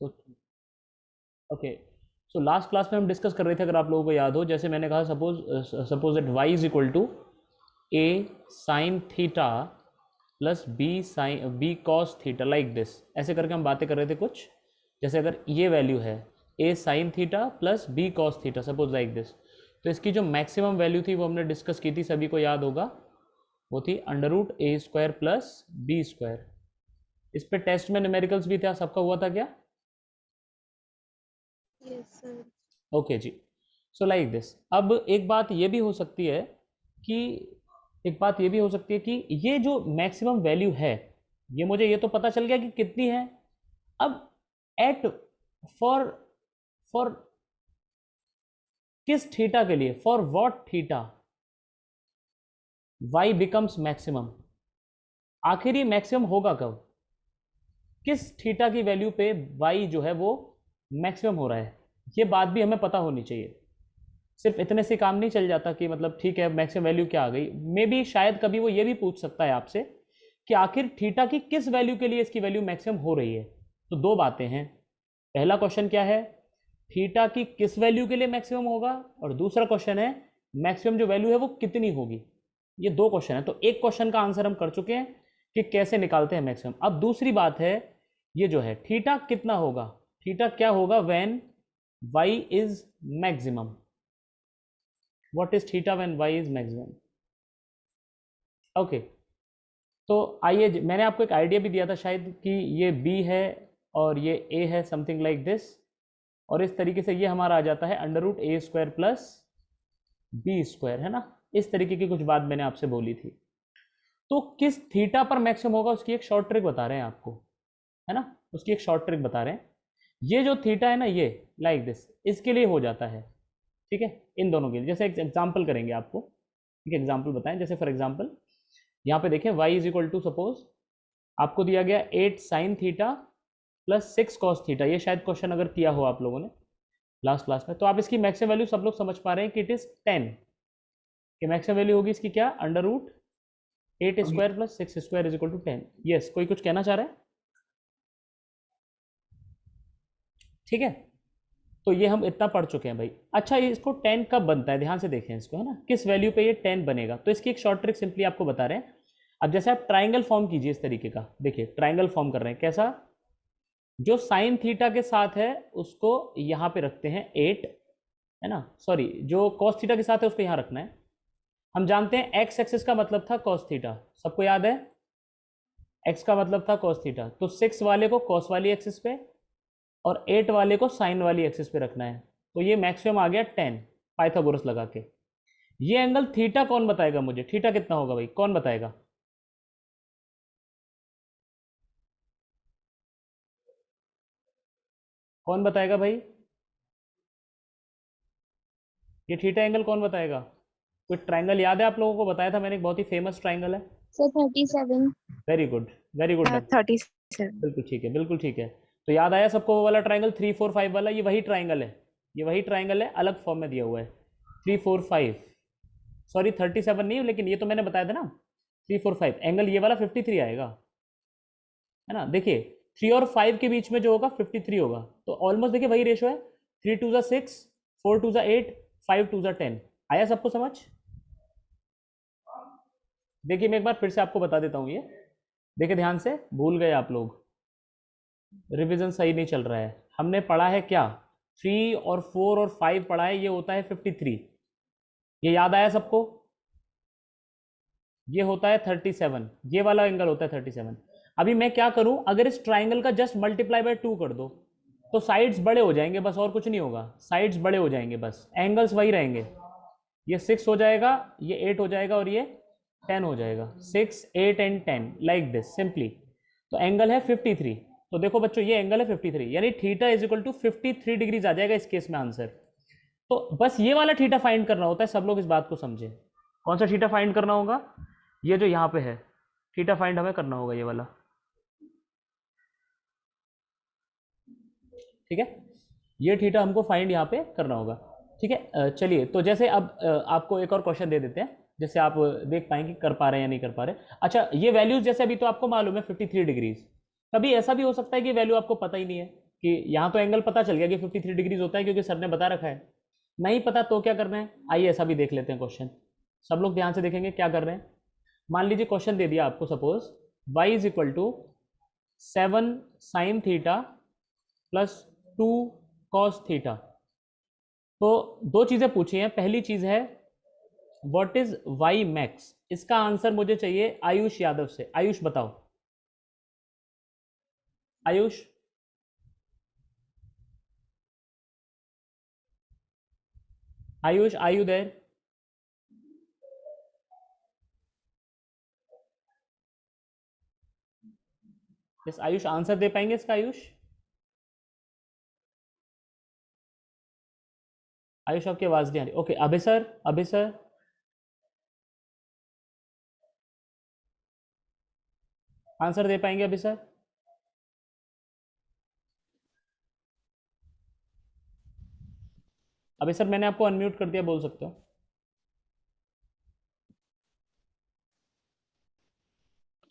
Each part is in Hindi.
ओके, सो लास्ट क्लास में हम डिस्कस कर रहे थे, अगर आप लोगों को याद हो, जैसे मैंने कहा suppose that y is equal to a sine theta plus b cos theta, like this. ऐसे करके हम बातें कर रहे थे कुछ, जैसे अगर ये वैल्यू है a sine theta plus b cos theta, suppose like this, तो इसकी जो मैक्सिमम वैल्यू थी वो हमने डिस्कस की थी, सभी को याद होगा, वो थी √a² प्लस b²। इस पे टेस्ट में न्यूमेरिकल्स भी था, सबका हुआ था क्या? Yes sir. ओके जी, सो लाइक दिस। अब एक बात ये भी हो सकती है कि ये जो मैक्सिमम वैल्यू है, ये मुझे ये तो पता चल गया कि कितनी है। अब एट फॉर फॉर किस थीटा के लिए, for what theta y becomes maximum? आखिर ये मैक्सिमम होगा कब, किस थीटा की वैल्यू पे y जो है वो मैक्सिमम हो रहा है? ये बात भी हमें पता होनी चाहिए। सिर्फ इतने से काम नहीं चल जाता कि मतलब ठीक है मैक्सिमम वैल्यू क्या आ गई, मे बी शायद कभी वो ये भी पूछ सकता है आपसे कि आखिर थीटा की किस वैल्यू के लिए इसकी वैल्यू मैक्सिमम हो रही है। तो दो बातें हैं, पहला क्वेश्चन क्या है, थीटा की किस वैल्यू के लिए मैक्सिमम होगा, और दूसरा क्वेश्चन है मैक्सिमम जो वैल्यू है वो कितनी होगी। ये दो क्वेश्चन है, तो एक क्वेश्चन का आंसर हम कर चुके हैं कि कैसे निकालते हैं मैक्सिमम। अब दूसरी बात है, ये जो है थीटा कितना होगा, थीटा क्या होगा when y is maximum, what is theta when y is maximum? Okay, तो आइए, मैंने आपको एक आइडिया भी दिया था शायद कि ये b है और ये a है, समथिंग लाइक दिस, और इस तरीके से ये हमारा आ जाता है √a² प्लस b², है ना। इस तरीके की कुछ बात मैंने आपसे बोली थी। तो किस थीटा पर मैक्सिमम होगा उसकी एक शॉर्ट ट्रिक बता रहे हैं आपको, है ना, उसकी एक शॉर्ट ट्रिक बता रहे हैं। ये जो थीटा है ना, ये लाइक दिस, इसके लिए हो जाता है, ठीक है, इन दोनों के लिए। जैसे एक एग्जाम्पल करेंगे आपको, ठीक है, एग्जाम्पल बताएं। जैसे फॉर एग्जाम्पल यहाँ पे देखें, y is equal to suppose आपको दिया गया 8 sine theta plus 6 cos theta. ये शायद क्वेश्चन अगर किया हो आप लोगों ने लास्ट क्लास में, तो आप इसकी मैक्सिमम वैल्यू सब लोग समझ पा रहे हैं कि इट इज 10, कि मैक्सिमम वैल्यू होगी इसकी क्या, √8² plus 6² is equal to 10। Yes, कोई कुछ कहना चाह रहा है? ठीक है, तो ये हम इतना पढ़ चुके हैं भाई। अच्छा, ये इसको 10 कब बनता है, ध्यान से देखें इसको, है ना, किस वैल्यू पे ये 10 बनेगा। तो इसकी एक शॉर्ट ट्रिक सिंपली आपको बता रहे हैं। अब जैसे आप ट्राइंगल फॉर्म कीजिए इस तरीके का, देखिए ट्राइंगल फॉर्म कर रहे हैं कैसा, जो साइन थीटा के साथ है उसको यहाँ पे रखते हैं 8, है ना, सॉरी, जो कॉस थीटा के साथ है उसको यहाँ रखना है। हम जानते हैं एक्स एक्सिस का मतलब था कॉस थीटा, सबको याद है, एक्स का मतलब था कॉस थीटा, तो 6 वाले को कॉस वाली एक्सिस पे और 8 वाले को साइन वाली एक्सिस पे रखना है। तो ये मैक्सिमम आ गया 10 पाइथागोरस लगा के। ये एंगल थीटा कौन बताएगा मुझे, थीटा कितना होगा भाई, कौन बताएगा? कौन बताएगा भाई, ये थीटा एंगल कौन बताएगा? कोई ट्राइंगल याद है आप लोगों को, बताया था मैंने, एक बहुत ही फेमस ट्राइंगल है। Sir 37। Very good, very good. 37। बिल्कुल ठीक है, बिल्कुल ठीक है। तो याद आया सबको वो वाला ट्राइंगल 3 4 5 वाला, ये वही ट्राइंगल है, ये वही ट्राइंगल है, अलग फॉर्म में दिया हुआ है। 3 4 5, सॉरी 37 नहीं, लेकिन ये तो मैंने बताया था ना, 3 4 5 एंगल ये वाला 53 आएगा, है ना। देखिए 3 और 5 के बीच में जो होगा 53 होगा, तो ऑलमोस्ट देखिए वही रेशो है, 3 2 ज़ा 6, 4 2 ज़ा 8, 5 2 ज़ा 10। आया सबको समझ? देखिए मैं एक बार फिर से आपको बता देता हूँ, ये देखिए ध्यान से, भूल गए आप लोग, रिवीजन सही नहीं चल रहा है। हमने पढ़ा है क्या, 3 और 4 और 5 पढ़ा है, ये होता है 53, ये याद आया सबको? ये होता है 37, ये वाला एंगल होता है 37। अभी मैं क्या करूं, अगर इस ट्राइंगल का जस्ट मल्टीप्लाई बाय 2 कर दो तो साइड्स बड़े हो जाएंगे, बस और कुछ नहीं होगा, साइड्स बड़े हो जाएंगे, बस एंगल्स वही रहेंगे। ये 6 हो जाएगा, ये 8 हो जाएगा और ये 10 हो जाएगा, 6 8 एंड 10 लाइक दिस सिंपली। तो एंगल है 53। तो देखो बच्चों, ये एंगल है 53, यानी theta is equal to 53 degrees आ जाएगा इस केस में आंसर। तो बस ये वाला थीटा फाइंड करना होता है, सब लोग इस बात को समझे। कौन सा थीटा फाइंड करना होगा, ये जो यहाँ पे है थीटा फाइंड हमें करना होगा, ये वाला, ठीक है, ये थीटा हमको फाइंड यहाँ पे करना होगा, ठीक है। चलिए, तो जैसे अब आपको एक और क्वेश्चन दे देते हैं, जैसे आप देख पाएंगे कर पा रहे हैं या नहीं कर पा रहे। अच्छा, ये वैल्यूज जैसे अभी तो आपको मालूम है 53 डिग्रीज, कभी ऐसा भी हो सकता है कि वैल्यू आपको पता ही नहीं है, कि यहाँ तो एंगल पता चल गया कि 53 डिग्रीज होता है क्योंकि सर ने बता रखा है। नहीं पता तो क्या करना है, आइए ऐसा भी देख लेते हैं क्वेश्चन। सब लोग ध्यान से देखेंगे क्या कर रहे हैं। मान लीजिए क्वेश्चन दे दिया आपको, suppose y is equal to 7 sine theta plus 2 cos theta. तो दो चीज़ें पूछी हैं। पहली चीज़ है व्हाट इज y मैक्स। इसका आंसर मुझे चाहिए आयुष यादव से। आयुष बताओ। Ayush, Ayush are you there? Yes Ayush, answer दे पाएंगे इसका? आयुष, आयुष आपकी आवाज नहीं आ रही। Okay, Abhay sir, Abhay sir answer दे पाएंगे अभय सर? अभय सर मैंने आपको अनम्यूट कर दिया, बोल सकते हो।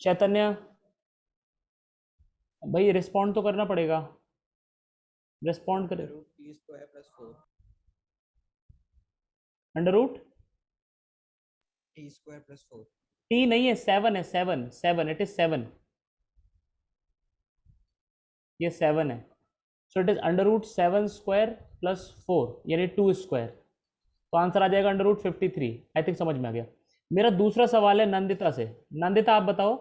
चैतन्य भाई रिस्पॉन्ड तो करना पड़ेगा, रिस्पॉन्ड करें। अंडर रूट टी नहीं है, 7 है, 7 7, इट इज 7, ये 7 है। So it is under root 7 square plus 4 यानी 2 स्क्वायर। तो आंसर आ जाएगा अंडर रूट 53। आई थिंक समझ में आ गया। मेरा दूसरा सवाल है नंदिता से। नंदिता आप बताओ,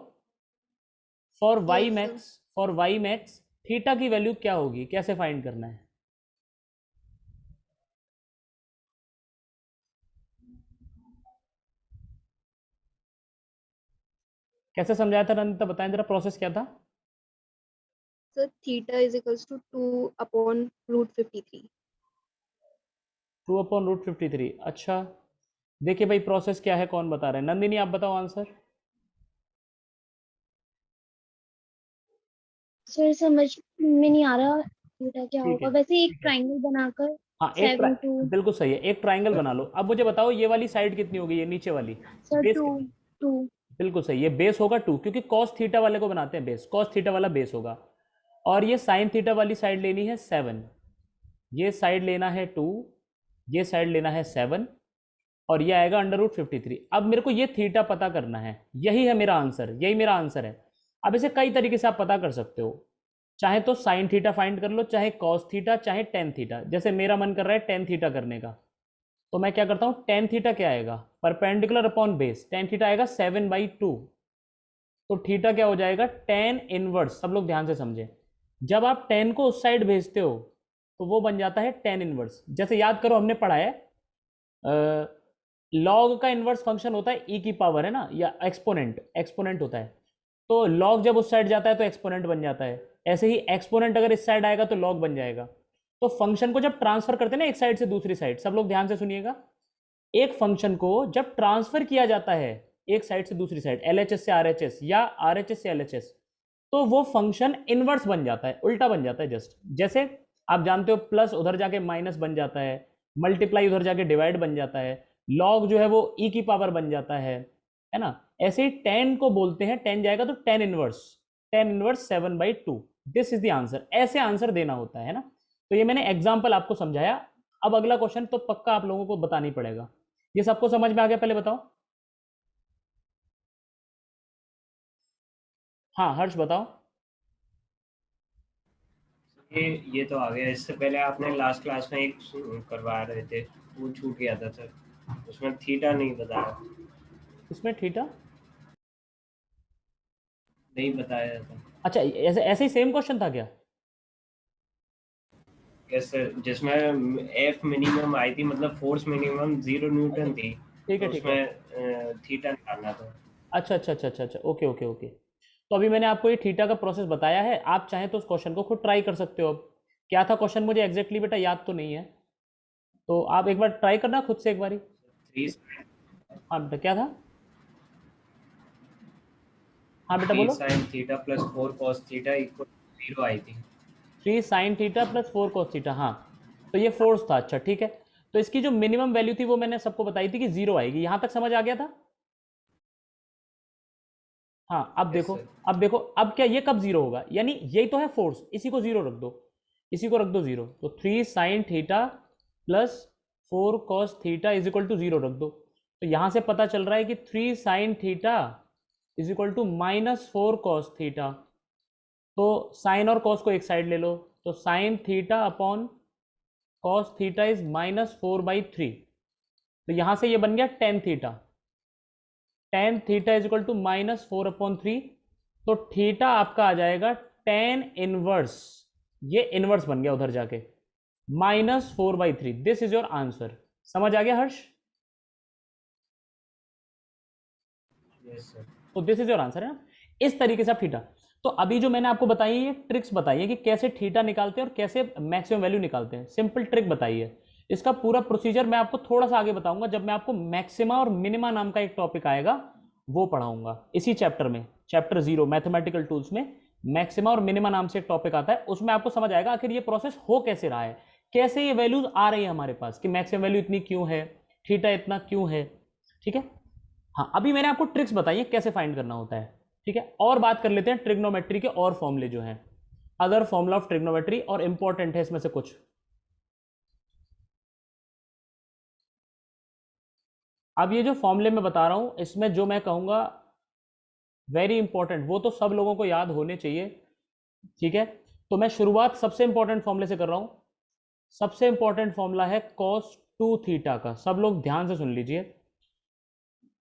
for y Yes, sir. Max, for y max theta की वैल्यू क्या होगी, कैसे फाइंड करना है? कैसे समझाया था नंदिता, बताएं जरा, प्रोसेस क्या था? So theta is equals to 2 upon root 53. 2 upon root 53। अच्छा, देखिए भाई प्रोसेस क्या है, कौन बता रहे हैं? नंदिनी आप बताओ आंसर। सर समझ में नहीं आ रहा थीटा क्या ठीक होगा। है, वैसे एक ट्रायंगल बनाकर हाँ एक 7 2 बिल्कुल सही है, एक ट्राइंगल बना लो। अब मुझे बताओ ये वाली साइड कितनी होगी, ये नीचे वाली सर बेस 2 कितनी? 2 बिल्कुल सही, ये बेस होगा 2, क्योंकि कॉस थीटा वाले को बनाते हैं बेस, कॉस थीटा वाला बेस होगा। और ये साइन थीटा वाली साइड लेनी है 7, ये साइड लेना है 2, ये साइड लेना है 7, और ये आएगा अंडर रूट 53। अब मेरे को ये थीटा पता करना है, यही है मेरा आंसर, यही मेरा आंसर है। अब इसे कई तरीके से आप पता कर सकते हो, चाहे तो साइन थीटा फाइंड कर लो, चाहे कॉस थीटा, चाहे टेन थीटा। जैसे मेरा मन कर रहा है टेन थीटा करने का, तो मैं क्या करता हूँ, टेन थीटा क्या आएगा, perpendicular upon base, tan theta आएगा 7/2। तो थीटा क्या हो जाएगा, टेन इनवर्स। सब लोग ध्यान से समझें, जब आप टेन को उस साइड भेजते हो तो वो बन जाता है टेन इनवर्स। जैसे याद करो हमने पढ़ा है लॉग का इनवर्स फंक्शन होता है ई की पावर, है ना, या एक्सपोनेंट, एक्सपोनेंट होता है। तो लॉग जब उस साइड जाता है तो एक्सपोनेंट बन जाता है। ऐसे ही एक्सपोनेंट अगर इस साइड आएगा तो लॉग बन जाएगा। तो फंक्शन को जब ट्रांसफर करते हैं ना एक साइड से दूसरी साइड, सब लोग ध्यान से सुनिएगा, एक फंक्शन को जब ट्रांसफर किया जाता है एक साइड से दूसरी साइड, एलएचएस से आरएचएस या आरएचएस से एलएचएस, तो वो फंक्शन इनवर्स बन जाता है, उल्टा बन जाता है। जस्ट जैसे आप जानते हो प्लस उधर जाके माइनस बन जाता है, मल्टीप्लाई उधर जाके डिवाइड बन जाता है, लॉग जो है वो ई की पावर बन जाता है ना। ऐसे ही टेन को बोलते हैं, टेन जाएगा तो tan inverse, tan inverse 7/2। This is the answer, ऐसे आंसर देना होता है ना। तो ये मैंने एग्जाम्पल आपको समझाया। अब अगला क्वेश्चन तो पक्का आप लोगों को बताना ही पड़ेगा। ये सबको समझ में आ गया, पहले बताओ। हाँ हर्ष बताओ। ये तो आ गया। इससे पहले आपने लास्ट क्लास में एक करवा रहे थे, वो छूट गया था सर, उसमें थीटा नहीं बताया, इसमें थीटा नहीं बताया था। अच्छा, ऐसे ऐसे ही सेम क्वेश्चन था क्या? यस सर, जिसमें एफ मिनिमम आई थी, मतलब फोर्स मिनिमम 0 न्यूटन थी, ठीक है तो ठीक है। उसमें थीटा निकालना था। अच्छा अच्छा अच्छा अच्छा अच्छा, ओके ओके ओके। तो अभी मैंने आपको ये थीटा का प्रोसेस बताया है, आप चाहें तो उस क्वेश्चन को खुद ट्राई कर सकते हो। अब क्या था क्वेश्चन, मुझे एग्जैक्टली बेटा याद तो नहीं है, तो आप एक बार ट्राई करना खुद से एक बारी। थ्री हाँ बेटा क्या था? हाँ बेटा थ्री बोलो। Sign theta plus 4 cos theta equal 0 आई थी। 3 sine theta plus 4 cos theta, हाँ। तो ये फोर्स था, अच्छा ठीक है। तो इसकी जो मिनिमम वैल्यू थी वो मैंने सबको बताई थी कि 0 आएगी। यहाँ तक समझ आ गया था? हाँ अब यस देखो, सर। अब देखो, अब क्या ये कब 0 होगा, यानी यही तो है फोर्स, इसी को 0 रख दो। इसी को रख दो 0, तो 3 sine theta plus 4 cos theta is equal to 0 रख दो। तो यहाँ से पता चल रहा है कि 3 sine theta is equal to -4 cos theta. तो साइन और कॉस को एक साइड ले लो, तो sine theta upon cos theta is -4/3। तो यहाँ से ये बन गया tan theta. Tan theta is equal to -4/3। तो थीटा आपका आ जाएगा टेन इनवर्स, ये इनवर्स बन गया उधर जाके, -4/3। This is your answer. समझ आ गया हर्ष? Yes sir. तो दिस इज योर आंसर है ना। इस तरीके से आप थीटा, तो अभी जो मैंने आपको बताई है ये ट्रिक्स बताई है कि कैसे थीटा निकालते हैं और कैसे मैक्सिमम वैल्यू निकालते हैं। सिंपल ट्रिक बताई है। इसका पूरा प्रोसीजर मैं आपको थोड़ा सा आगे बताऊंगा, जब मैं आपको मैक्सिमा और मिनिमा नाम का एक टॉपिक आएगा वो पढ़ाऊंगा इसी चैप्टर में, चैप्टर 0 मैथमेटिकल टूल्स में मैक्सिमा और मिनिमा नाम से एक टॉपिक आता है। उसमें आपको समझ आएगा आखिर ये प्रोसेस हो कैसे रहा है, कैसे ये वैल्यूज आ रही है हमारे पास, कि मैक्सिमम वैल्यू इतनी क्यों है, थीटा इतना क्यों है। ठीक है, हाँ अभी मैंने आपको ट्रिक्स बताई है कैसे फाइंड करना होता है। ठीक है, और बात कर लेते हैं ट्रिग्नोमेट्री के और फॉर्मूले जो हैं, अदर फॉर्मूला ऑफ ट्रिग्नोमेट्री, और इंपॉर्टेंट है इसमें से कुछ। अब ये जो फॉर्मूले मैं बता रहा हूं इसमें जो मैं कहूंगा वेरी इंपॉर्टेंट, वो तो सब लोगों को याद होने चाहिए। ठीक है, तो मैं शुरुआत सबसे इंपॉर्टेंट फॉर्मूले से कर रहा हूं। सबसे इंपॉर्टेंट फॉर्मूला है cos 2 थीटा का। सब लोग ध्यान से सुन लीजिए।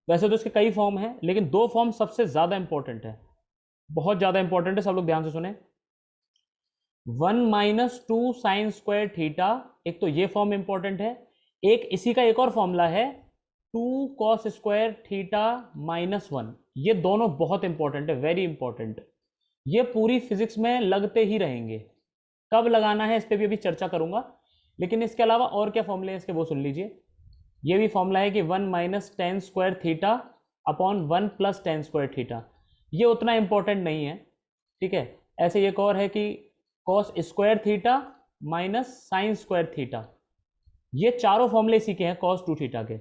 वैसे तो इसके कई फॉर्म हैं, लेकिन दो फॉर्म सबसे ज्यादा इंपॉर्टेंट है, बहुत ज्यादा इंपॉर्टेंट है। सब लोग ध्यान से सुने। 1 - 2 साइन स्क्वायर थीटा, एक तो ये फॉर्म इंपॉर्टेंट है। एक इसी का एक और फॉर्मूला है 2 कॉस स्क्वायर थीटा -1। ये दोनों बहुत इंपॉर्टेंट है, वेरी इंपॉर्टेंट। ये पूरी फिजिक्स में लगते ही रहेंगे। कब लगाना है इस पर भी अभी चर्चा करूंगा। लेकिन इसके अलावा और क्या फॉर्मूले हैं इसके, वो सुन लीजिए। ये भी फॉर्मूला है कि 1 - tan square theta upon 1 + tan square theta. ये उतना इंपॉर्टेंट नहीं है। ठीक है, ऐसे एक और है कि cos square theta minus sign square theta. ये चारों फॉर्मूले इसी के हैं कॉस 2 थीटा के।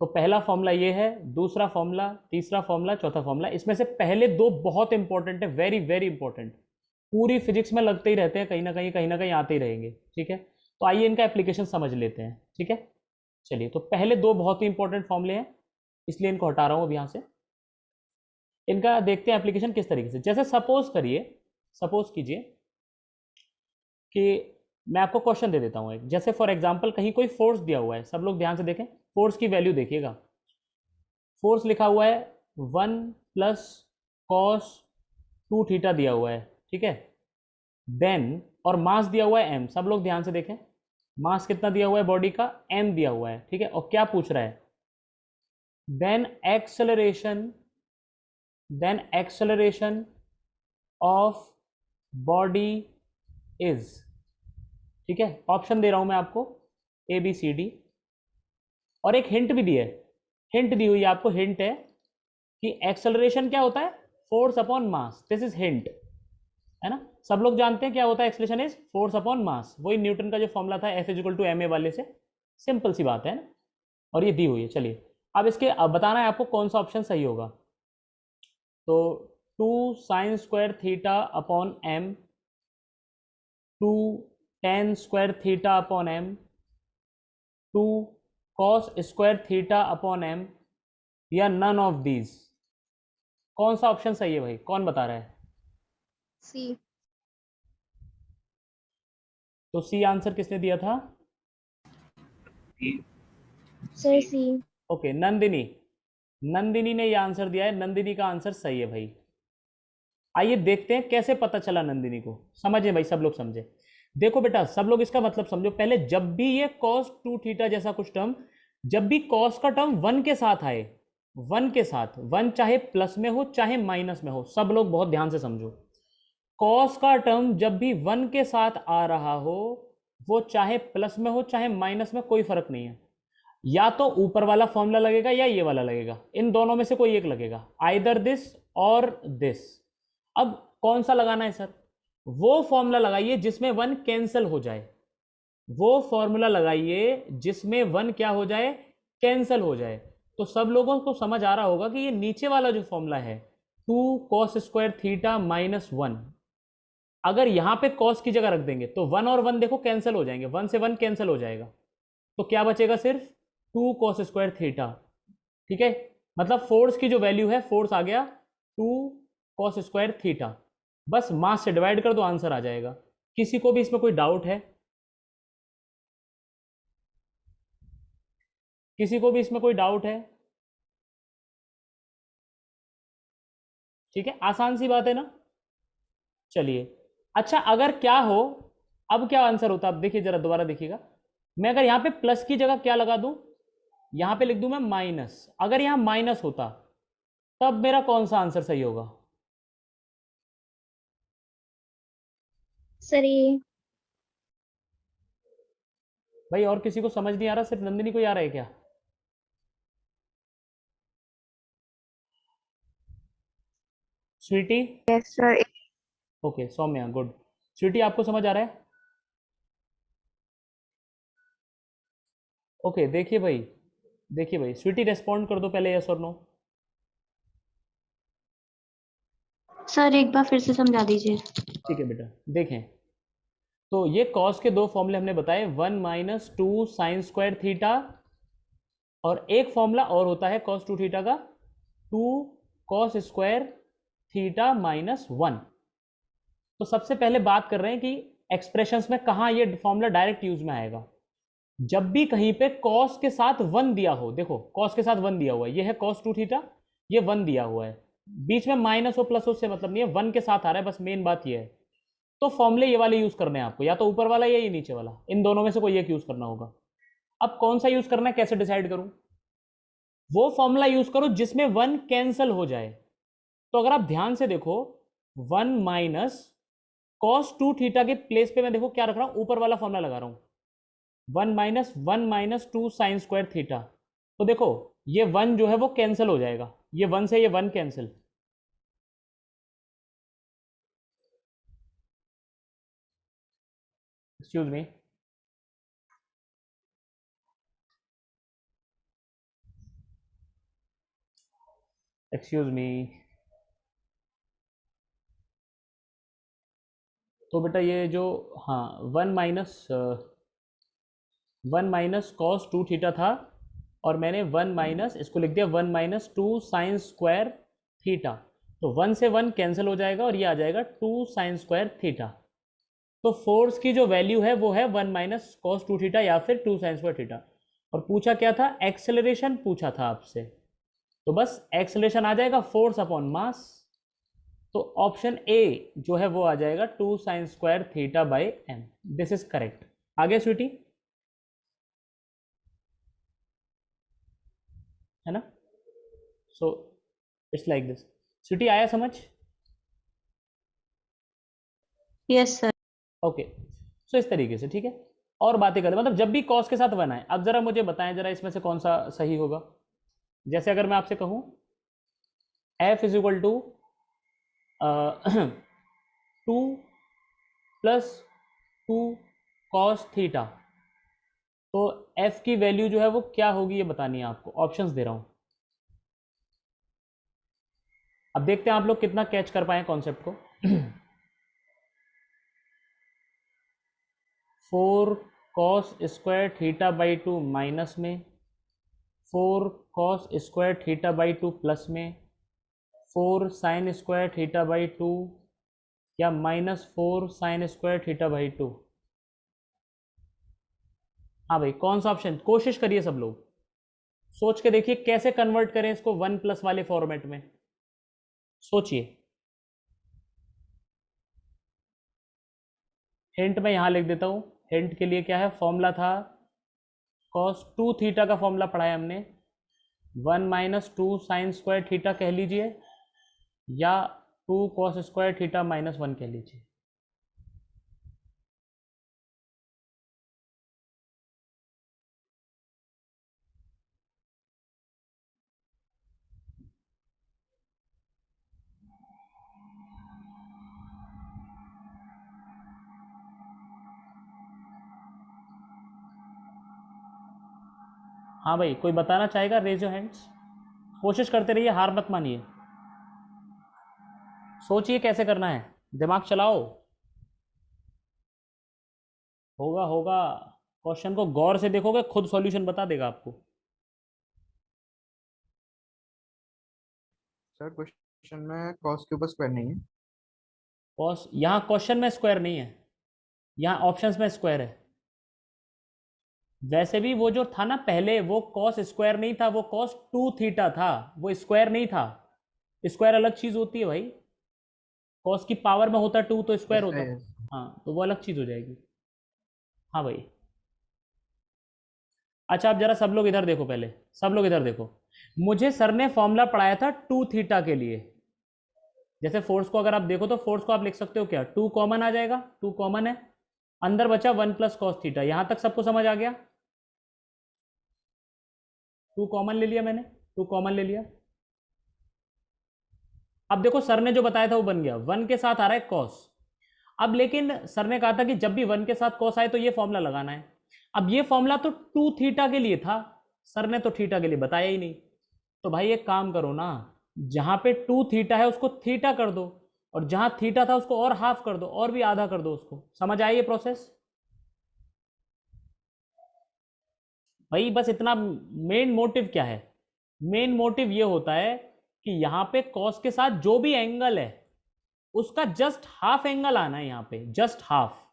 तो पहला फॉर्मूला ये है, दूसरा फॉर्मूला, तीसरा फॉर्मूला, चौथा फॉर्मूला। इसमें से पहले दो बहुत इंपॉर्टेंट है, वेरी वेरी इंपॉर्टेंट। पूरी फिजिक्स में लगते ही रहते हैं, कहीं ना कहीं आते ही रहेंगे। ठीक है, तो आइए इनका एप्लीकेशन समझ लेते हैं। ठीक है, चलिए। तो पहले दो बहुत ही इंपॉर्टेंट फॉर्मूले हैं, इसलिए इनको हटा रहा हूं अब यहां से। इनका देखते हैं एप्लीकेशन किस तरीके से। जैसे सपोज कीजिए कि मैं आपको क्वेश्चन दे देता हूं एक। जैसे फॉर एग्जांपल कहीं कोई फोर्स दिया हुआ है, सब लोग ध्यान से देखें, फोर्स की वैल्यू देखिएगा। फोर्स लिखा हुआ है 1 + cos 2 थीटा दिया हुआ है। ठीक है, देन और मास दिया हुआ है m। सब लोग ध्यान से देखें, मास कितना दिया हुआ है बॉडी का, m दिया हुआ है। ठीक है, और क्या पूछ रहा है, then acceleration of body is. ठीक है, ऑप्शन दे रहा हूं मैं आपको ABCD, और एक हिंट भी दी है, हिंट दी हुई है आपको। हिंट है कि एक्सेलरेशन क्या होता है, force upon mass. This is hint, है ना। सब लोग जानते हैं क्या होता है acceleration is force upon mass, वही न्यूटन का जो फॉर्मूला था F = ma वाले से। सिंपल सी बात है ना, और ये दी हुई है। चलिए अब इसके अब बताना है आपको कौन सा ऑप्शन सही होगा। तो 2 sine square theta upon m, 2 tan square theta upon m, 2 cos square theta upon m, या नन ऑफ दीज। कौन सा ऑप्शन सही है भाई, कौन बता रहा है? C। तो सी आंसर किसने दिया था? Sir C। ओके, नंदिनी ने यह आंसर दिया है। नंदिनी का आंसर सही है भाई। आइए देखते हैं कैसे पता चला नंदिनी को। समझे भाई, सब लोग समझे। देखो बेटा, सब लोग इसका मतलब समझो पहले। जब भी ये cos 2 थीटा जैसा कुछ टर्म, जब भी cos का टर्म 1 के साथ आए, 1 के साथ, 1 चाहे प्लस में हो चाहे माइनस में हो, सब लोग बहुत ध्यान से समझो। cos का टर्म जब भी 1 के साथ आ रहा हो, वो चाहे प्लस में हो चाहे माइनस में, कोई फर्क नहीं है। या तो ऊपर वाला फॉर्मूला लगेगा या ये वाला लगेगा, इन दोनों में से कोई एक लगेगा, आइदर दिस और दिस। अब कौन सा लगाना है सर? वो फॉर्मूला लगाइए जिसमें 1 कैंसिल हो जाए, वो फॉर्मूला लगाइए जिसमें 1 क्या हो जाए, कैंसिल हो जाए। तो सब लोगों को समझ आ रहा होगा कि ये नीचे वाला जो फॉर्मूला है 2 cos स्क्वायर थीटा -1, अगर यहाँ पे कॉस की जगह रख देंगे तो 1 और 1 देखो कैंसिल हो जाएंगे, 1 से 1 कैंसिल हो जाएगा, तो क्या बचेगा सिर्फ 2 cos स्क्वायर थीटा। ठीक है, मतलब फोर्स की जो वैल्यू है, फोर्स आ गया 2 cos स्क्वायर थीटा। बस मास से डिवाइड कर दो, आंसर आ जाएगा। किसी को भी इसमें कोई डाउट है? किसी को भी इसमें कोई डाउट है? ठीक है, आसान सी बात है ना। चलिए, अच्छा अगर क्या हो, अब क्या आंसर होता, अब देखिए जरा दोबारा देखिएगा, मैं अगर यहां पे प्लस की जगह क्या लगा दूं, यहां पे लिख दूं मैं माइनस, अगर यहां माइनस होता तब मेरा कौन सा आंसर सही होगा? सर ये भाई और किसी को समझ नहीं आ रहा, सिर्फ नंदिनी को ही आ रहा है क्या? Sweety? Yes sir. Okay, Saumya good. Sweety आपको समझ आ रहा है? ओके, देखिए भाई, देखिए भाई, स्वीटी रेस्पॉन्ड कर दो पहले, यस और नो। सर एक बार फिर से समझा दीजिए। ठीक है बेटा, देखें तो ये कॉस के दो फॉर्मूले हमने बताए, 1 माइनस 2 साइन स्क्वायर थीटा, और एक फॉर्मूला और होता है कॉस 2 थीटा का, 2 कॉस स्क्वायर थीटा माइनस 1। तो सबसे पहले बात कर रहे हैं कि एक्सप्रेशंस में कहाँ ये फॉर्मूला डायरेक्ट यूज में आएगा। जब भी कहीं पे कॉस के साथ 1 दिया हो, देखो कॉस के साथ 1 दिया हुआ है, ये है कॉस 2 थीटा, ये 1 दिया हुआ है, बीच में माइनस हो प्लस हो उससे मतलब नहीं है, 1 के साथ आ रहा है, बस मेन बात ये है। तो फॉर्मूले ये वाले यूज करने हैं आपको, या तो ऊपर वाला या ये नीचे वाला, इन दोनों में से कोई एक यूज करना होगा। अब कौन सा यूज करना है, कैसे डिसाइड करूं? वो फॉर्मूला यूज करो जिसमें 1 कैंसिल हो जाए। तो अगर आप ध्यान से देखो, 1 माइनस कॉस 2 थीटा के प्लेस पे मैं देखो क्या रख रहा हूं, ऊपर वाला फॉर्मूला लगा रहा हूं, 1 माइनस 2 साइन स्क्वायर थीटा। तो देखो ये 1 जो है वो कैंसिल हो जाएगा, ये 1 से ये 1 cancel, excuse me, excuse me. तो बेटा ये जो, हाँ, 1 माइनस कॉस 2 थीटा था, और मैंने 1 माइनस इसको लिख दिया 1 माइनस 2 साइन स्क्वायर थीटा। तो 1 से 1 कैंसिल हो जाएगा और ये आ जाएगा 2 साइन स्क्वायर थीटा। तो फोर्स की जो वैल्यू है वो है 1 माइनस कॉस 2 थीटा या फिर 2 साइन स्क्वायर थीटा। और पूछा क्या था, एक्सेलरेशन पूछा था आपसे, तो बस एक्सेलरेशन आ जाएगा फोर्स अपॉन मास। तो ऑप्शन ए जो है वो आ जाएगा 2 sine square theta by m, this is correct. आगे स्वीटी, है ना? So it's like this. Sweety आया समझ? Yes sir. ओके, सो इस तरीके से, ठीक है। और बातें करते, मतलब जब भी कॉस के साथ 1 आए, अब जरा मुझे बताएं जरा इसमें से कौन सा सही होगा। जैसे अगर मैं आपसे कहूं f is equal to 2 plus 2 cos theta, तो f की वैल्यू जो है वो क्या होगी ये बतानी है आपको, ऑप्शंस दे रहा हूं। अब देखते हैं आप लोग कितना कैच कर पाए कॉन्सेप्ट को। 4 cos square theta by 2 minus में, 4 cos square theta by 2 plus में, 4 साइन स्क्वायर थीटा बाई 2, या minus 4 sign square theta by 2। हाँ भाई, कौन सा ऑप्शन, कोशिश करिए सब लोग, सोच के देखिए कैसे कन्वर्ट करें इसको 1 प्लस वाले फॉर्मेट में, सोचिए। हिंट मैं यहां लिख देता हूं, हिंट के लिए क्या है, फॉर्मूला था cos 2 थीटा का फॉर्मूला पढ़ाया हमने, 1 माइनस 2 साइन स्क्वायर थीटा कह लीजिए, या 2 cos स्क्वायर थीटा माइनस 1 कह लीजिए। हाँ भाई, कोई बताना चाहेगा, रेज योर हैंड्स। कोशिश करते रहिए, हार मत मानिए, सोचिए कैसे करना है, दिमाग चलाओ। होगा होगा, क्वेश्चन को गौर से देखोगे खुद सॉल्यूशन बता देगा आपको। सर क्वेश्चन में कॉस के ऊपर स्क्वायर नहीं है। कॉस, यहाँ क्वेश्चन में स्क्वायर नहीं है, यहाँ ऑप्शंस में स्क्वायर है। वैसे भी वो जो था ना पहले, वो कॉस स्क्वायर नहीं था, वो कॉस 2 थीटा था, वो स्क्वायर नहीं था। स्क्वायर अलग चीज होती है भाई, कॉस की पावर में होता 2 तो स्क्वायर होता। हाँ तो वो अलग चीज हो जाएगी। हाँ भाई। अच्छा आप जरा सब लोग इधर देखो, पहले सब लोग इधर देखो। मुझे सर ने फॉर्मूला पढ़ाया था 2 थीटा के लिए। जैसे फोर्स को अगर आप देखो तो फोर्स को आप लिख सकते हो क्या, 2 कॉमन आ जाएगा, 2 कॉमन है, अंदर बचा 1 प्लस कॉस थीटा। यहां तक सबको समझ आ गया? 2 कॉमन ले लिया मैंने, 2 कॉमन ले लिया। अब देखो सर ने जो बताया था वो बन गया, 1 के साथ आ रहा है कॉस। अब लेकिन सर ने कहा था कि जब भी 1 के साथ कॉस आए तो ये फॉर्मूला लगाना है। अब ये फॉर्मूला तो 2 थीटा के लिए था, सर ने तो थीटा के लिए बताया ही नहीं। तो भाई एक काम करो ना, जहां पे 2 थीटा है उसको थीटा कर दो, और जहां थीटा था उसको और हाफ कर दो, और भी आधा कर दो उसको। समझ आई ये प्रोसेस? भाई बस इतना। मेन मोटिव क्या है? मेन मोटिव ये होता है कि यहां पे कॉस के साथ जो भी एंगल है उसका जस्ट हाफ एंगल आना है, यहां पे जस्ट हाफ।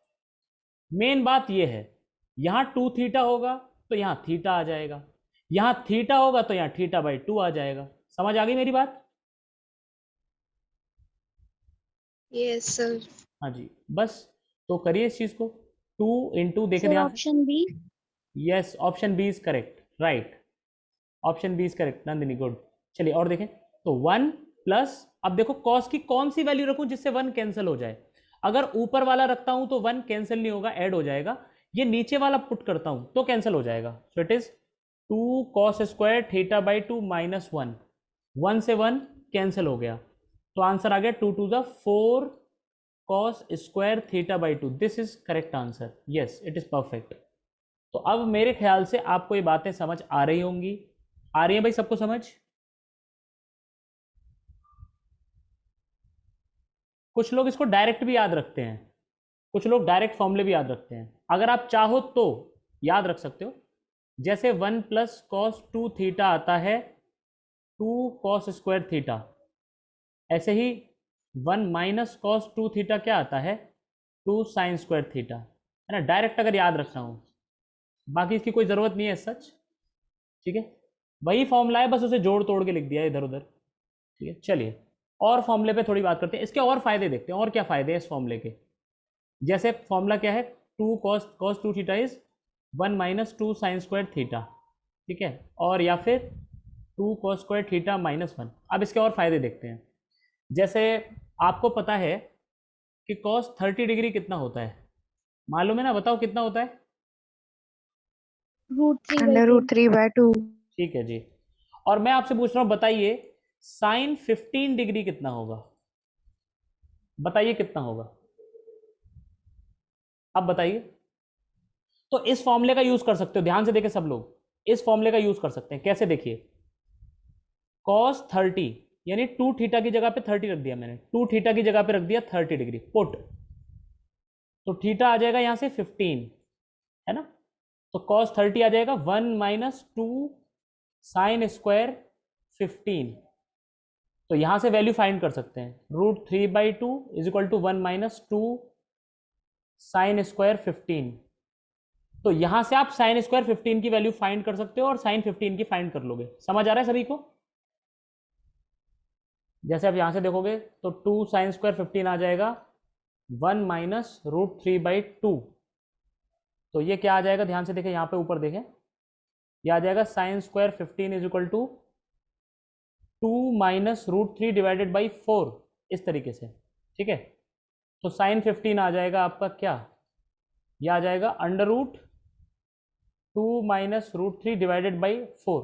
मेन बात ये है, यहां 2 थीटा होगा तो यहां थीटा आ जाएगा, यहां थीटा होगा तो यहां थीटा बाई 2 आ जाएगा। समझ आ गई मेरी बात? Yes, sir. हाँ जी, बस तो करिए इस चीज को। 2 इंटू, देखे सर ध्यान से। Option b. Yes, option b is correct, right, option b is correct Nandini, good. चलिए और देखें तो 1 प्लस, अब देखो कॉस की कौन सी वैल्यू रखूं जिससे 1 कैंसिल हो जाए। अगर ऊपर वाला रखता हूं तो 1 कैंसिल नहीं होगा, ऐड हो जाएगा। ये नीचे वाला पुट करता हूं तो कैंसिल हो जाएगा। सो it is 2 cos square theta by 2 minus 1, 1 से 1 कैंसिल हो गया, तो आंसर आ गया 2 to the 4 cos square theta by 2। This is correct answer, yes it is perfect. तो अब मेरे ख्याल से आपको ये बातें समझ आ रही होंगी। आ रही है भाई सबको समझ? कुछ लोग इसको डायरेक्ट भी याद रखते हैं, कुछ लोग डायरेक्ट फॉर्मूले भी याद रखते हैं। अगर आप चाहो तो याद रख सकते हो, जैसे 1 प्लस कॉस 2 थीटा आता है 2 कॉस स्क्वायर थीटा, ऐसे ही 1 माइनस कॉस 2 थीटा क्या आता है 2 साइन स्क्वायर थीटा, है ना। डायरेक्ट अगर याद रखना हो, बाकी इसकी कोई ज़रूरत नहीं है सच, ठीक है। वही फॉर्मूला है, बस उसे जोड़ तोड़ के लिख दिया इधर उधर, ठीक है। चलिए और फॉर्मूले पे थोड़ी बात करते हैं, इसके और फायदे देखते हैं, और क्या फायदे हैं इस फॉर्मूले के। जैसे फॉर्मूला क्या है, 2 cos 2 theta is 1 minus 2 sine square theta, ठीक है, और या फिर 2 कॉस स्क्वायर थीटा माइनस 1। अब इसके और फायदे देखते हैं। जैसे आपको पता है कि कॉस 30 डिग्री कितना होता है, मालूम है ना? बताओ कितना होता है? √3/2। ठीक है जी। और मैं आपसे पूछ रहा हूँ, बताइए साइन 15 डिग्री कितना होगा? बताइए कितना होगा, अब बताइए। तो इस फॉर्मूले का यूज कर सकते हो, ध्यान से देखें सब लोग, इस फॉर्मूले का यूज कर सकते हैं। कैसे? देखिए cos 30 यानी 2 थीटा की जगह पे 30 रख दिया मैंने, 2 थीटा की जगह पे रख दिया 30 डिग्री पुट, तो थीटा आ जाएगा यहां से 15, है ना। तो cos 30 आ जाएगा 1 माइनस 2 साइन स्क्वायर 15। तो यहां से वैल्यू फाइंड कर सकते हैं, √3/2 is equal to 1 minus 2 sine square 15। तो यहां से आप साइन स्क्वायर 15 की वैल्यू फाइंड कर सकते हो और साइन 15 की फाइंड कर लोगे। समझ आ रहा है सभी को? जैसे आप यहां से देखोगे तो 2 साइन स्क्वायर 15 आ जाएगा 1 माइनस √3/2। तो ये क्या आ जाएगा, ध्यान से देखें, यहाँ पे ऊपर देखें, ये आ जाएगा sine square 15 is equal to 2 minus √3 divided by 4, इस तरीके से, ठीक है। तो साइन 15 आ जाएगा आपका क्या, ये आ जाएगा √2 माइनस √3 डिवाइडेड बाई 4।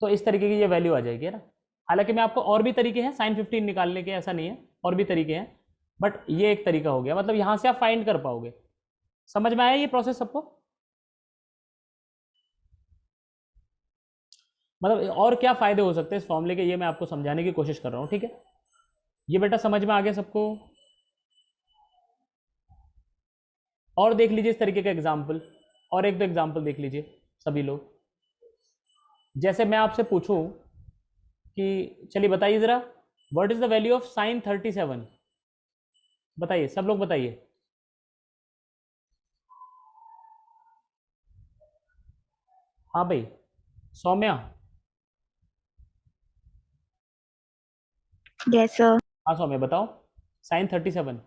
तो इस तरीके की ये वैल्यू आ जाएगी, है ना। हालांकि मैं आपको और भी तरीके हैं साइन 15 निकालने के, ऐसा नहीं है, और भी तरीके हैं, बट ये एक तरीका हो गया, मतलब यहां से आप फाइंड कर पाओगे। समझ में आया ये प्रोसेस सबको? मतलब और क्या फायदे हो सकते हैं इस फॉर्मूले के, ये मैं आपको समझाने की कोशिश कर रहा हूं, ठीक है। ये बेटा समझ में आ गया सबको? और देख लीजिए इस तरीके का एग्जाम्पल, और एक दो एग्जाम्पल देख लीजिए सभी लोग। जैसे मैं आपसे पूछूं कि चलिए बताइए ज़रा, what is the value of sine 37? बताइए सब लोग बताइए। हाँ भाई, सौम्या। Yes, sir. हाँ सौम्या बताओ, साइन 37।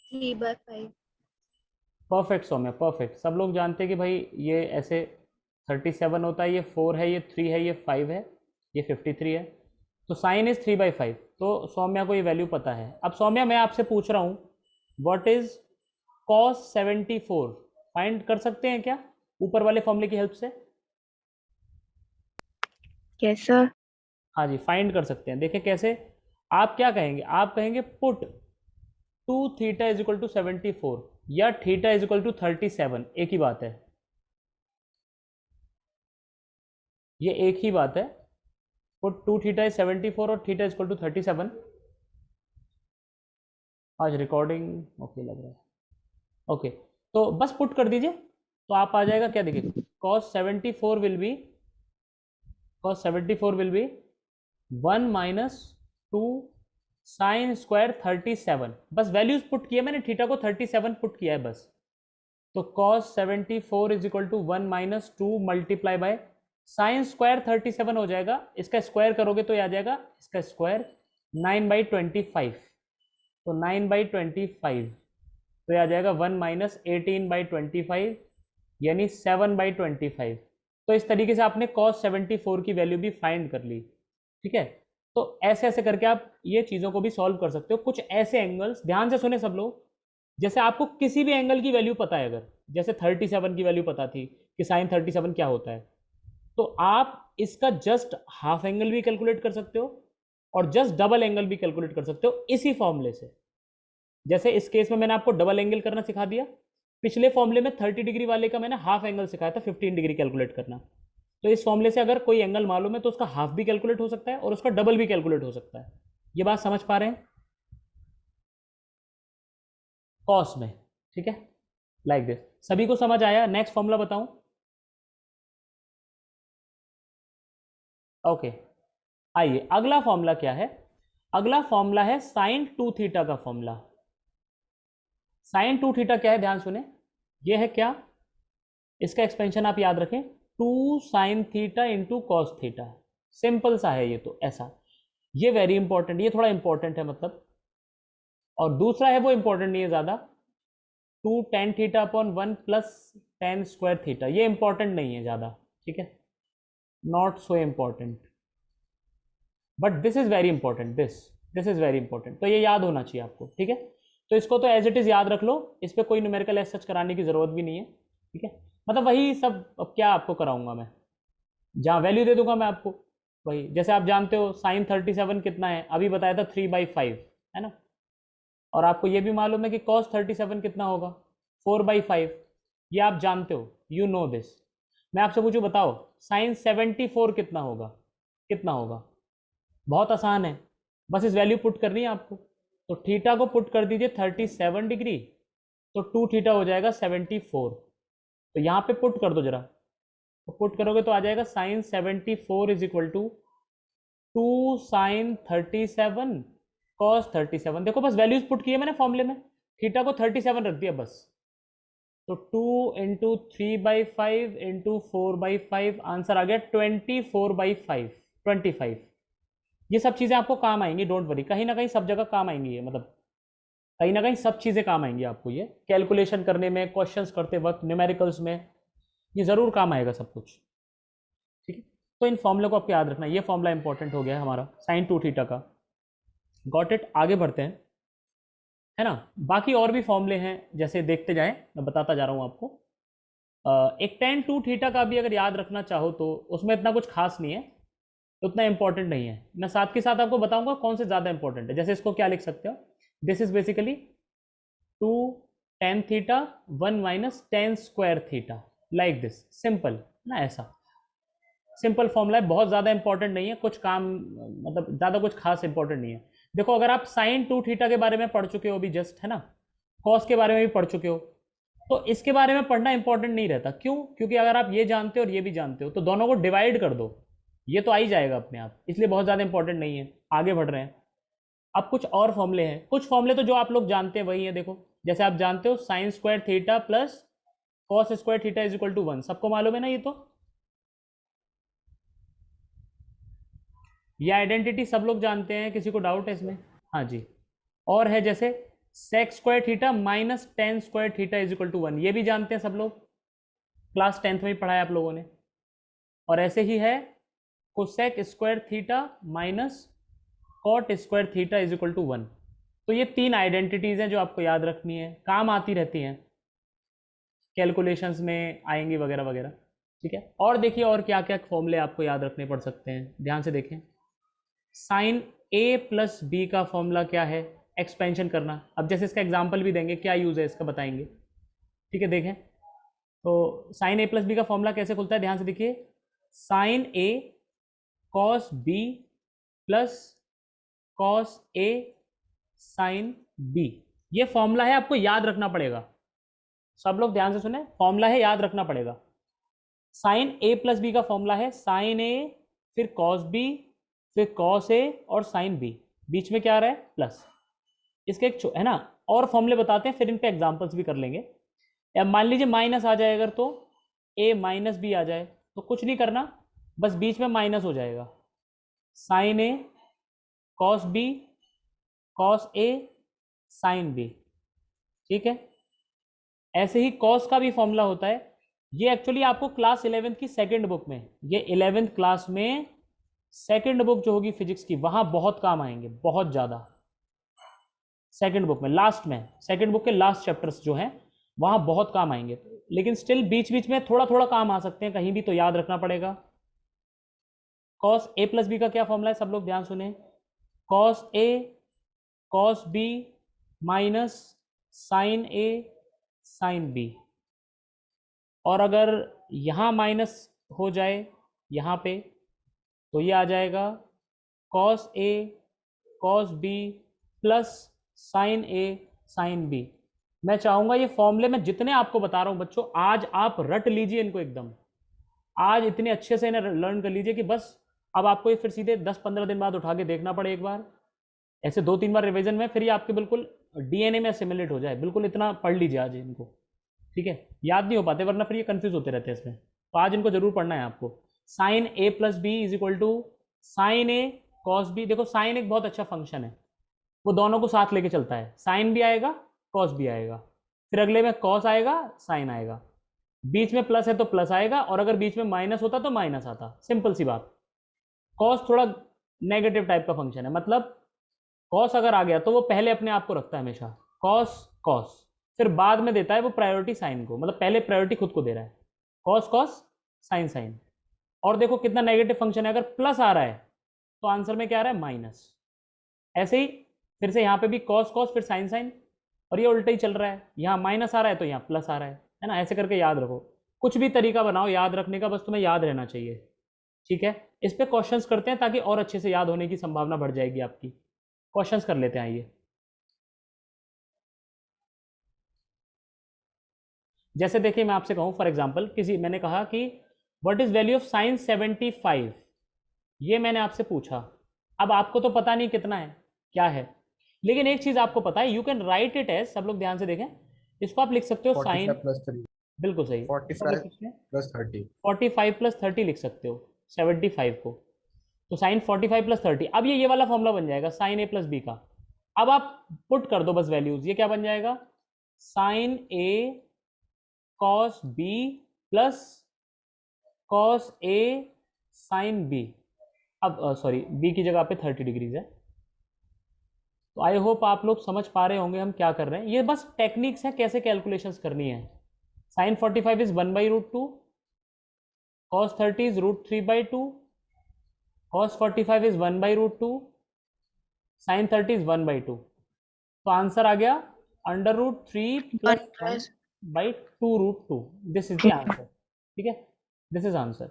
3/5. Perfect Saumya, perfect. सब लोग जानते हैं कि भाई ये ऐसे 37 होता है, ये 4 है, ये 3 है, ये 5 है, ये 53 है। तो साइन इज 3/5। तो सौम्या को ये वैल्यू पता है। अब सौम्या मैं आपसे पूछ रहा हूँ, व्हाट इज cos 74? फाइंड कर सकते हैं क्या ऊपर वाले फॉर्मूले की हेल्प से? Yes, sir. हाँ जी, फाइंड कर सकते हैं। देखिए कैसे, आप क्या कहेंगे, आप कहेंगे put 2 theta is equal to 74 या थीटा इज इक्वल टू 37, एक ही बात है, ये एक ही बात है। पुट 2 थीटा इज 74 और थीटा इज इक्वल टू 37। आज रिकॉर्डिंग ओके लग रहा है, ओके। तो बस पुट कर दीजिए तो आप आ जाएगा क्या, देखिए cos 74 will be 1 minus 2 sine square 37। बस वैल्यूज पुट किया मैंने, थीटा को 37 पुट किया है बस। तो cos 74 is equal to 1 minus 2 multiply by sine square 37 हो जाएगा। इसका स्क्वायर करोगे तो ये आ जाएगा, इसका स्क्वायर 9/25। तो 9/25 तो ये आ जाएगा 1 माइनस 18/25 यानी 7/25। तो इस तरीके से आपने cos 74 की वैल्यू भी फाइंड कर ली, ठीक है। तो ऐसे ऐसे करके आप ये चीज़ों को भी सॉल्व कर सकते हो। कुछ ऐसे एंगल्स, ध्यान से सुने सब लोग, जैसे आपको किसी भी एंगल की वैल्यू पता है, अगर जैसे 37 की वैल्यू पता थी कि साइन 37 क्या होता है, तो आप इसका जस्ट हाफ एंगल भी कैलकुलेट कर सकते हो और जस्ट डबल एंगल भी कैलकुलेट कर सकते हो इसी फॉर्मूले से। जैसे इस केस में मैंने आपको डबल एंगल करना सिखा दिया, पिछले फॉर्मूले में 30 डिग्री वाले का मैंने हाफ एंगल सिखाया था, 15 डिग्री कैलकुलेट करना। तो इस फॉर्मूले से अगर कोई एंगल मालूम है तो उसका हाफ भी कैलकुलेट हो सकता है और उसका डबल भी कैलकुलेट हो सकता है। ये बात समझ पा रहे हैं कॉस में, ठीक है, लाइक दिस। सभी को समझ आया? नेक्स्ट फॉर्मूला बताऊं? ओके, आइए अगला फॉर्मूला क्या है। अगला फॉर्मूला है साइन 2 थीटा का फॉर्मूला। साइन 2 थीटा क्या है, ध्यान सुने, ये है क्या, इसका एक्सपेंशन आप याद रखें, 2 sine theta into cos theta. Simple सा है ये, तो ऐसा, ये वेरी इंपॉर्टेंट, ये थोड़ा इंपॉर्टेंट है मतलब। और दूसरा है वो इंपॉर्टेंट नहीं है ज़्यादा, 2 tan theta upon 1 plus tan square theta, ये इंपॉर्टेंट नहीं है ज़्यादा, ठीक है, not so important, but this is very important, this is very important. तो ये याद होना चाहिए आपको, ठीक है। तो इसको तो एज इट इज याद रख लो, इस पर कोई न्यूमेरिकल एज सच कराने की जरूरत भी नहीं है, ठीक है। मतलब वही सब, अब क्या आपको कराऊंगा मैं, जहाँ वैल्यू दे दूंगा मैं आपको वही। जैसे आप जानते हो साइन 37 कितना है, अभी बताया था 3/5, है ना। और आपको ये भी मालूम है कि cos 37 कितना होगा, 4/5, ये आप जानते हो, यू नो दिस। मैं आपसे पूछूं, बताओ साइन 74 कितना होगा, कितना होगा? बहुत आसान है, बस इस वैल्यू पुट करनी है आपको। तो थीटा को पुट कर दीजिए 37 डिग्री, तो 2 थीटा हो जाएगा 74। तो यहाँ पे पुट कर दो जरा, तो पुट करोगे तो आ जाएगा sine 74 is equal to 2 sine 37 cos 37। देखो बस वैल्यूज पुट किए मैंने फॉर्मूले में, थीटा को 37 रख दिया बस। तो 2 इंटू 3/5 इंटू 4/5, आंसर आ गया 24/5, 25। ये सब चीज़ें आपको काम आएंगी, डोंट वरी, कहीं ना कहीं सब जगह काम आएंगी ये, मतलब कहीं ना कहीं सब चीज़ें काम आएंगी आपको, ये कैलकुलेशन करने में, क्वेश्चंस करते वक्त, न्यूमेरिकल्स में, ये ज़रूर काम आएगा सब कुछ, ठीक है। तो इन फॉर्मूले को आपको याद रखना, ये फॉर्मूला इंपॉर्टेंट हो गया है हमारा साइन 2 थीटा का। Got it? आगे बढ़ते हैं, है ना। बाकी और भी फॉर्मूले हैं, जैसे देखते जाएं, मैं बताता जा रहा हूँ आपको। एक tan 2 थीटा का भी अगर याद रखना चाहो तो उसमें इतना कुछ खास नहीं है, उतना इंपॉर्टेंट नहीं है। मैं साथ के साथ आपको बताऊंगा कौन से ज़्यादा इंपॉर्टेंट है। जैसे इसको क्या लिख सकते हो, this is basically 2 tan theta 1 minus tan square theta, like this, simple ना, ऐसा सिंपल फॉर्मूला है, बहुत ज़्यादा इंपॉर्टेंट नहीं है, कुछ काम मतलब ज़्यादा कुछ खास इंपॉर्टेंट नहीं है। देखो अगर आप साइन 2 थीटा के बारे में पढ़ चुके हो अभी जस्ट, है ना, कॉस के बारे में भी पढ़ चुके हो, तो इसके बारे में पढ़ना इंपॉर्टेंट नहीं रहता। क्यों? क्योंकि अगर आप ये जानते हो और ये भी जानते हो तो दोनों को डिवाइड कर दो, ये तो आ ही जाएगा अपने आप, इसलिए बहुत ज़्यादा इंपॉर्टेंट नहीं है। आगे बढ़ रहे हैं। अब कुछ और फॉर्मूले हैं, कुछ फॉर्मूले तो जो आप लोग जानते हैं वही है। देखो जैसे आप जानते हो sine square theta plus cos square theta is equal to 1, सबको मालूम है ना ये तो। ये आइडेंटिटी सब लोग जानते हैं, किसी को डाउट है इसमें? हाँ जी। और है जैसे sec square theta minus tan square theta is equal to 1, ये भी जानते हैं सब लोग, क्लास 10th में ही पढ़ाया आप लोगों ने। और ऐसे ही है cosec square theta minus cot square theta is equal to 1। तो ये 3 आइडेंटिटीज हैं जो आपको याद रखनी है, काम आती रहती हैं, कैलकुलेशंस में आएंगी वगैरह वगैरह। ठीक है, और देखिए और क्या क्या फॉर्मूले आपको याद रखने पड़ सकते हैं, ध्यान से देखें। साइन ए प्लस बी का फॉर्मूला क्या है? एक्सपेंशन करना। अब जैसे इसका एग्जाम्पल भी देंगे, क्या यूज़ है इसका बताएंगे। ठीक है, देखें तो साइन ए प्लस बी का फॉर्मूला कैसे खुलता है, ध्यान से देखिए। Sign a cos B plus cos A sine B, ये फॉर्मूला है, आपको याद रखना पड़ेगा। सब लोग ध्यान से सुने, फॉर्मूला है, याद रखना पड़ेगा। साइन ए प्लस बी का फॉर्मूला है साइन ए फिर कॉस बी फिर कॉस ए और साइन बी, बीच में क्या आ रहा है? प्लस। इसके एक है ना और फॉर्मूले बताते हैं, फिर इन पे एग्जांपल्स भी कर लेंगे। या मान लीजिए माइनस आ जाए अगर, तो ए माइनस बी आ जाए तो कुछ नहीं करना, बस बीच में माइनस हो जाएगा। Sign a cos B cos A sine B. ठीक है, ऐसे ही कॉस का भी फॉर्मूला होता है। ये एक्चुअली आपको क्लास 11th की सेकंड बुक में, ये 11th क्लास में सेकंड बुक जो होगी फिजिक्स की, वहां बहुत काम आएंगे, बहुत ज़्यादा। सेकंड बुक में लास्ट में, सेकंड बुक के लास्ट चैप्टर्स जो हैं वहां बहुत काम आएंगे, लेकिन स्टिल बीच बीच में थोड़ा थोड़ा काम आ सकते हैं कहीं भी, तो याद रखना पड़ेगा। कॉस ए प्लस बी का क्या फॉर्मूला है, सब लोग ध्यान सुने। Cos A cos B minus sign A sine B. और अगर यहाँ माइनस हो जाए यहाँ पे, तो ये आ जाएगा cos A cos B plus sign A sine B. मैं चाहूँगा ये फॉर्मूले में जितने आपको बता रहा हूँ बच्चों, आज आप रट लीजिए इनको एकदम, आज इतने अच्छे से इन्हें लर्न कर लीजिए कि बस अब आपको ये फिर सीधे 10-15 दिन बाद उठा के देखना पड़े एक बार, ऐसे 2-3 बार रिवीजन में, फिर ये आपके बिल्कुल डीएनए में असिमिलेट हो जाए। बिल्कुल इतना पढ़ लीजिए आज इनको, ठीक है। याद नहीं हो पाते वरना फिर ये कंफ्यूज होते रहते हैं इसमें, तो आज इनको जरूर पढ़ना है आपको। Sine a plus b is equal to sine a cos b. देखो साइन एक बहुत अच्छा फंक्शन है, वो दोनों को साथ लेके चलता है, साइन भी आएगा कॉस भी आएगा, फिर अगले में कॉस आएगा साइन आएगा, बीच में प्लस है तो प्लस आएगा, और अगर बीच में माइनस होता तो माइनस आता, सिंपल सी बात। कॉस थोड़ा नेगेटिव टाइप का फंक्शन है, मतलब कॉस अगर आ गया तो वो पहले अपने आप को रखता है हमेशा, कॉस कॉस, फिर बाद में देता है वो प्रायोरिटी साइन को, मतलब पहले प्रायोरिटी खुद को दे रहा है, कॉस कॉस साइन साइन। और देखो कितना नेगेटिव फंक्शन है, अगर प्लस आ रहा है तो आंसर में क्या आ रहा है, माइनस। ऐसे ही फिर से यहाँ पे भी कॉस कॉस फिर साइन साइन, और ये उल्टा ही चल रहा है, यहाँ माइनस आ रहा है तो यहाँ प्लस आ रहा है ना। ऐसे करके याद रखो, कुछ भी तरीका बनाओ याद रखने का, बस तुम्हें याद रहना चाहिए, ठीक है। इस पे क्वेश्चंस करते हैं ताकि और अच्छे से याद होने की संभावना बढ़ जाएगी आपकी। क्वेश्चंस कर लेते हैं, आइए। जैसे देखिए मैं आपसे कहूँ फॉर एग्जांपल, किसी मैंने कहा कि what is value of sine 75, ये मैंने आपसे पूछा। अब आपको तो पता नहीं कितना है क्या है, लेकिन एक चीज आपको पता है, you can write it as, सब लोग ध्यान से देखें, इसको आप लिख सकते हो साइन, बिल्कुल सही, 45 प्लस 30 लिख सकते हो 75 को, तो साइन 45 प्लस 30। अब ये वाला फॉर्मूला बन जाएगा साइन ए प्लस बी का। अब आप पुट कर दो बस वैल्यूज, ये क्या बन जाएगा, sign a cos B plus cos A sine B. अब सॉरी बी की जगह पे 30 डिग्रीज है। तो आई होप आप लोग समझ पा रहे होंगे हम क्या कर रहे हैं, ये बस टेक्निक्स है कैसे कैलकुलेशंस करनी है। Sine 45 is 1/√2, cos 30 is √3/2, cos 45 is 1/√2, sin 30 is 1/2। तो आंसर आ गया √3 + 1/2√2। दिस इज द आंसर, ठीक है, दिस इज आंसर।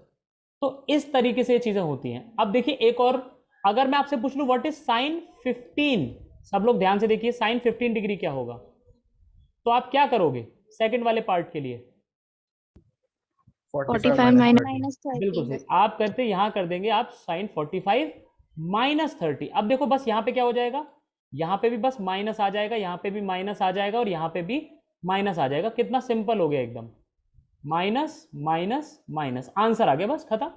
तो इस तरीके से ये चीजें होती हैं। अब देखिए एक और, अगर मैं आपसे पूछ लूं व्हाट इज साइन 15, सब लोग ध्यान से देखिए, साइन 15 डिग्री क्या होगा। तो आप क्या करोगे सेकंड वाले पार्ट के लिए? 45 minus बिल्कुल 30. सही, आप करते यहाँ कर देंगे आप साइन 45 माइनस 30। अब देखो बस यहाँ पे क्या हो जाएगा, यहाँ पे भी बस माइनस आ जाएगा, यहाँ पे भी माइनस आ जाएगा और यहाँ पे भी माइनस आ जाएगा। कितना सिंपल हो गया एकदम, माइनस माइनस माइनस, आंसर आ गया, बस खत्म।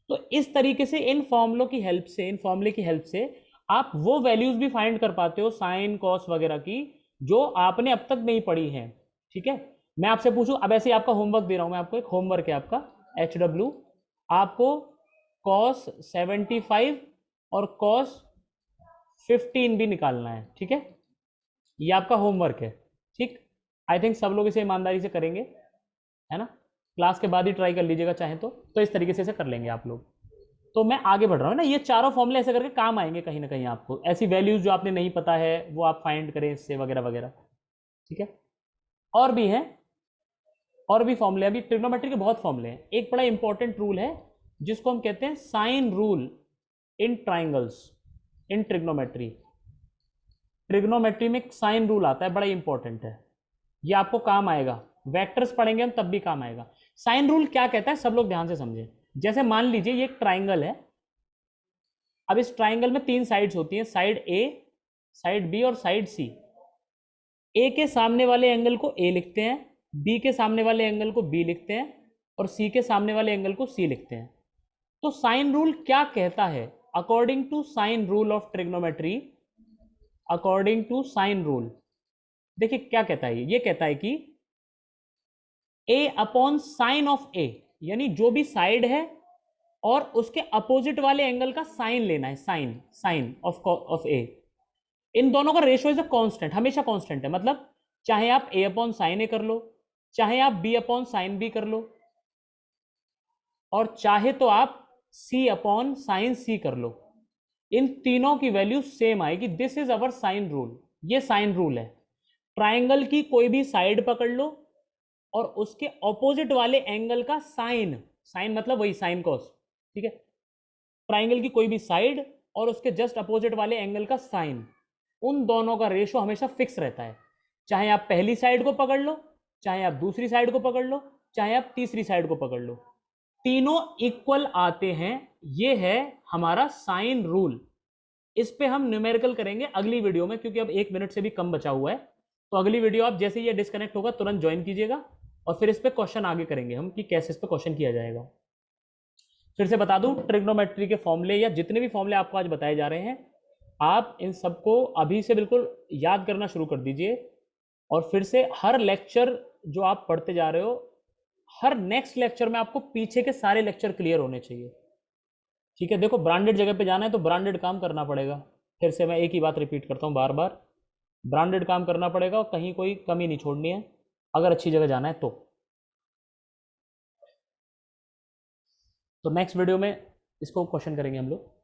तो इस तरीके से इन फॉर्मूलों की हेल्प से, इन फॉर्मूले की हेल्प से आप वो वैल्यूज भी फाइंड कर पाते हो साइन कॉस वगैरह की जो आपने अब तक नहीं पढ़ी हैं। ठीक है, मैं आपसे पूछूं, अब ऐसे ही आपका होमवर्क दे रहा हूं मैं आपको, एक होमवर्क है आपका HW, आपको कॉस 75 और कॉस 15 भी निकालना है। ठीक है, ये आपका होमवर्क है। ठीक, आई थिंक सब लोग इसे ईमानदारी से करेंगे, है ना? क्लास के बाद ही ट्राई कर लीजिएगा चाहे तो इस तरीके से इसे कर लेंगे आप लोग। तो मैं आगे बढ़ रहा हूँ ना, ये चारों फॉर्मूले ऐसे करके काम आएंगे कहीं ना कहीं आपको, ऐसी वैल्यूज जो आपने नहीं पता है वो आप फाइंड करें इससे वगैरह वगैरह। ठीक है, और भी हैं, और भी फॉर्मूले, अभी ट्रिग्नोमेट्री के बहुत फॉर्मूले हैं। एक बड़ा इंपॉर्टेंट रूल है जिसको हम कहते हैं sine rule in triangles in trigonometry. Trigonometry में एक साइन रूल आता है, बड़ा इंपॉर्टेंट है, ये आपको काम आएगा, वेक्टर्स पढ़ेंगे हम तब भी काम आएगा। साइन रूल क्या कहता है, सब लोग ध्यान से समझें। जैसे मान लीजिए ये एक ट्राइंगल है, अब इस ट्राइंगल में 3 साइड्स होती हैं, साइड ए, साइड बी और साइड सी। ए के सामने वाले एंगल को ए लिखते हैं, बी के सामने वाले एंगल को बी लिखते हैं और सी के सामने वाले एंगल को सी लिखते हैं। तो साइन रूल क्या कहता है? According to sine rule of trigonometry, according to sine rule, देखिए क्या कहता है, ये कहता है कि a upon sine of a, यानी जो भी साइड है और उसके अपोजिट वाले एंगल का साइन लेना है, साइन साइन ऑफ ए, इन दोनों का रेशियो इज अ कांस्टेंट, हमेशा कांस्टेंट है। मतलब चाहे आप ए अपॉन साइन ए कर लो, चाहे आप बी अपॉन साइन बी कर लो, और चाहे तो आप सी अपॉन साइन सी कर लो, इन तीनों की वैल्यू सेम आएगी। This is our sine rule, ये साइन रूल है। ट्राइंगल की कोई भी साइड पकड़ लो और उसके ऑपोजिट वाले एंगल का साइन, साइन मतलब वही साइन कॉस, ठीक है, ट्राइंगल की कोई भी साइड और उसके जस्ट अपोजिट वाले एंगल का साइन, उन दोनों का रेशो हमेशा फिक्स रहता है। चाहे आप पहली साइड को पकड़ लो, चाहे आप दूसरी साइड को पकड़ लो, चाहे आप तीसरी साइड को पकड़ लो, तीनों इक्वल आते हैं। ये है हमारा साइन रूल। इस पे हम न्यूमेरिकल करेंगे अगली वीडियो में, क्योंकि अब 1 मिनट से भी कम बचा हुआ है। तो अगली वीडियो आप जैसे ये डिस्कनेक्ट होगा तुरंत ज्वाइन कीजिएगा और फिर इस पे क्वेश्चन आगे करेंगे हम कि कैसे इस पे क्वेश्चन किया जाएगा। फिर से बता दूं, ट्रिग्नोमेट्री के फॉर्मूले या जितने भी फॉर्मूले आपको आज बताए जा रहे हैं, आप इन सबको अभी से बिल्कुल याद करना शुरू कर दीजिए। और फिर से हर लेक्चर जो आप पढ़ते जा रहे हो, हर नेक्स्ट लेक्चर में आपको पीछे के सारे लेक्चर क्लियर होने चाहिए। ठीक है, देखो ब्रांडेड जगह पे जाना है तो ब्रांडेड काम करना पड़ेगा। फिर से मैं एक ही बात रिपीट करता हूँ बार बार, ब्रांडेड काम करना पड़ेगा और कहीं कोई कमी नहीं छोड़नी है अगर अच्छी जगह जाना है तो नेक्स्ट वीडियो में इसको क्वेश्चन करेंगे हम लोग।